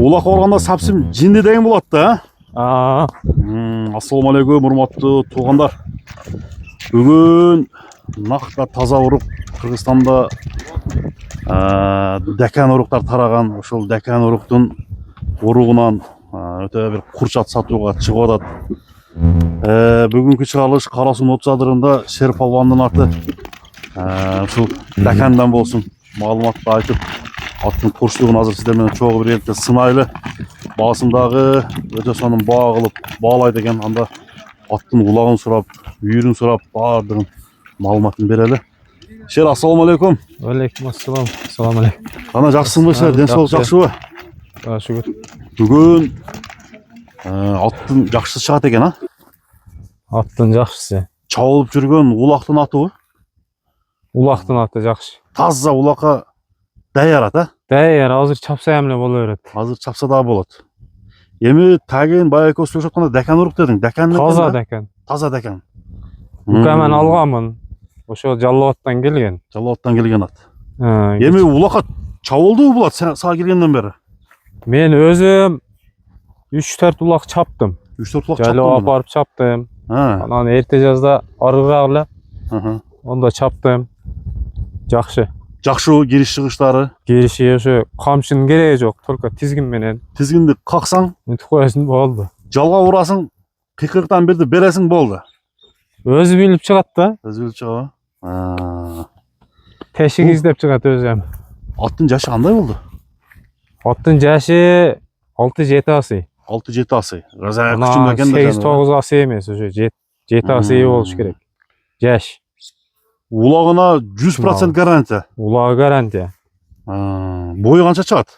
улак барганда сапсым жинди деген болот да. Ассаламу алейкум, урматтуу туугандар. Бүгүн накта таза урук Кыргызстанда дәкән уруктар тараган. Ошол дәкән уруктун уругунан өтө бир курчат сатууга чыгып атат. Бүгүнкү чыгарылыш Кара Суу Нот Чадырында Шер палвандын аты ушул дәкәнден болсун маалыматты айтып, аттын курчтугун азыр сиздер менен чогуу бир эле сынайлы. Басымдагы өтө сонун баа кылып баалайт экен. Анда аттын улагын сурап, үйүрүн сурап, баардыгын маалыматын берели. Шер, ассаламу алейкум. Алейкум ассалам. Ассаламу алейкум. Кана жакшысыңбы Шер? Ден соолук жакшыбы? Шүгүр. Бүгүн аттын жакшысы чыгат экен, а? Аттын жакшысы. Чабылып жүргөн улактын атыбы? Улактын аты жакшы. Таза улакка даяр ат, а? Даяр, азыр чапса эмне боло берет. Азыр чапса да болот. Эми тагын баягы экөөбүз сүйлөшүп атканда дәкән урук дедиң. Дәкән Таза дәкән. Таза дәкән. Мен алганмын. Ошо Жалал Абадтан келген. Жалал Абадтан келген ат. Эми улакка чабылдыбы бул ат сага келгенден бери? Мен өзүм 3-4 улак чаптым. 3-4 улак чаптым. Жайлап барып чаптым. Анан эрте жазда арыраак эле. Онда чаптым. Жакшы. Жакшы кириш чыгыштары. Кириши ошо камчынын кереги жок, только тизгин менен. Тизгинди каксаң, мынтип коесуң болду. Жалга урасың, кыйкырыктан бирди бересиң болду. Өзү билип чыгат да. Өзү билип чыгабы? Тешик издеп чыгат өзү. Аттын жашы кандай болду? Аттын жашы 6-7 асый. 6-7 асый. Газа күчүндө экен да. 8-9 асый эмес, ошо 7 асый болуш керек. Жаш. Улагына 100% гарантия. Улагы гарантия. Бою канча чыгат?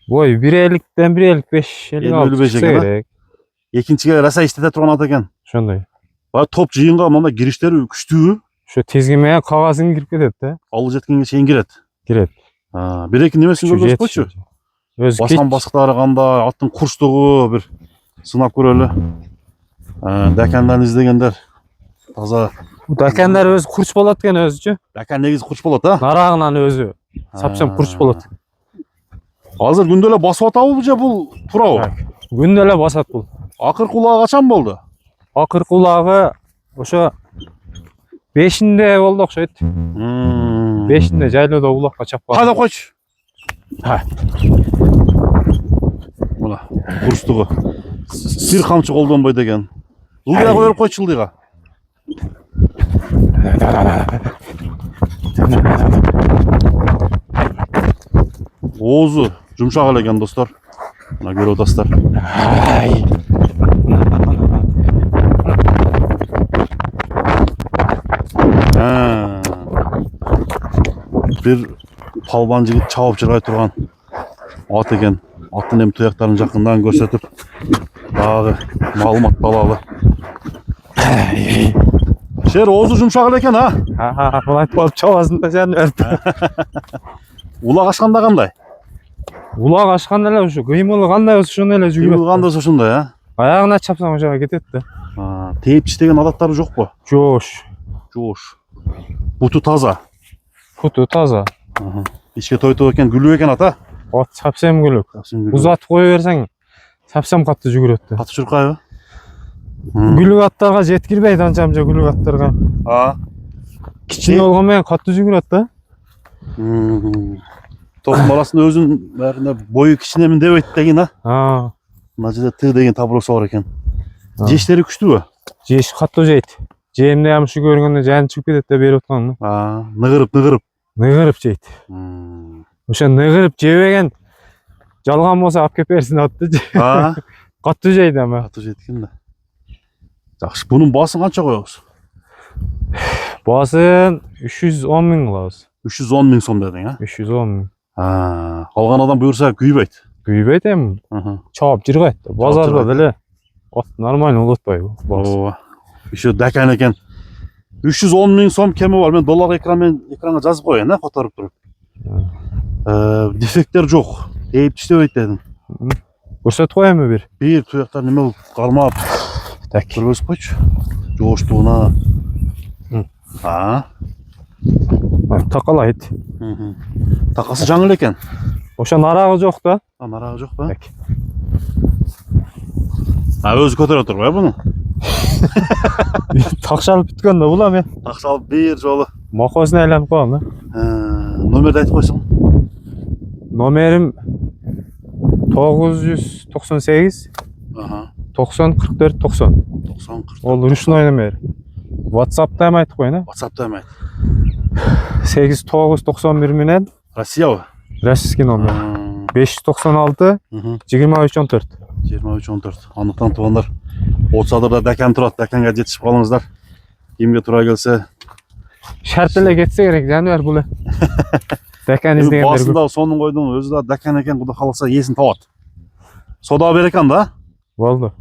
Бой 1.50-ден 1.55 керек. Экинчиге раса иштете турган ат экен. Ошондой. Баягы топ жыйынга мында кириштери күчтүүбү? Ошо тизгин менен кагазың кирип кетет да. Алып жеткенге чейин кирет. Кирет. Бир-эки немесин көрсөтпөчү? Баскан басыктары кандай, аттын курчтугу бир сынап көрөлү. Дәкәнден издегендер таза. Дәкәндер өзү курч болот экен өзүчү. Дәкән негизи курч болот, а? Нарагынан өзү сапсам курч болот. Азыр күндө эле басып атабы же бул туурабы? Күндө эле басат бул. Акыркы улагы качан болду? Акыркы улагы ошо 5-inde болду окшойт. 5-inde жайлоодо улакка чапкан. Кайда койчу? Мына курчтугу. Бир камчы колдонбой деген. Ылдыйга коюп койчу ылдыйга. Оозу жумшак эле экен достор. Мына көрүп атасыздар. Бир палбан жигит чабып чыргай турган ат экен. Аттын эми туяктарын жакындан көрсөтүп дагы маалымат алалы. Шер, оозу жумшак эле экен, а? Бул айтып алып чабасың да сен берип. Улак ачканда кандай? Улак ачканда эле ошо кыймылы кандай болсо ошондой эле жүгүрөт. Кыймыл кандай болсо ошондой, а? Аягына чапсаң ошого кетет да. Тээп иштеген адаттары жокпу? Жош. Буту таза. Буту таза. Ичке тойтуп экен, күлүп экен ата. Ат сапсам күлүп. Узатып кое берсең, сапсам катты жүгүрөт да. Катты чуркайбы? Күлүк аттарга жеткирбейт анчамча күлүк аттарга. Кичине болгон менен катты жүгүрөт да. Топтун арасында өзүнүн баарында бою кичинемин дебейт деген, а? Мына жерде Т деген таблосу бар экен. Жештери күчтүүбү? Жеш катуу жейт. Жемде амшы көргөндө жаны чыгып кетет да берип аткан. Ныгырып жейт. Ошо ныгырып жебеген жалган болсо алып кеп берсин атты. Катуу жейт ама. Катуу жейт экен да. Жакшы, бунун баасын канча коебуз? Баасын 310 миң кылабыз. 310 миң сом дедиң, а? 310 миң. Алган адам буйрса күйбөйт. Күйбөйт эми. Чабып жыргайт. Базарда деле ат нормально улатпайбы? Ошо дәкән экен. 310 миң сом кеми бар. Мен доллар экранга жазып коеюн, которуп туруп. Дефекттер жок. Тээп иштебейт дедим. Көрсөтүп коемби бир? Бир туяктар неме болуп кармап. Көрбөсүп койчу. Жооштугуна. Такалайт. Такасы жаңы экен. Ошо нарагы жок да. Naragı yok da. Bek. Ha özü kötüre otur be bunu. Takşalıp бүткөн да булам я. Taksalıp bir jolu. Макосуна айланып калгам да. Numarayı aytıp koysun. Номерим 998 Aha. 90 44 90. 90 40. Ол ручной номер. WhatsApp'ta hem айтып коюн, WhatsApp'ta hemen. 8991 менен Россия o. российский номер. 596 Hı hı. 2314. 23-14. Anlıktan tuğanlar. Otsadırda dekan turat. Dekanға жетişip қалыңыздар. Kimге тура келсе. Şart эле кетсе керек, жаныбар бул. Dekan издегендер көп. Басында сонун койдун. Өзү да dekan екен. Кудай қаласа есін табат. Сода берекен да. Болду.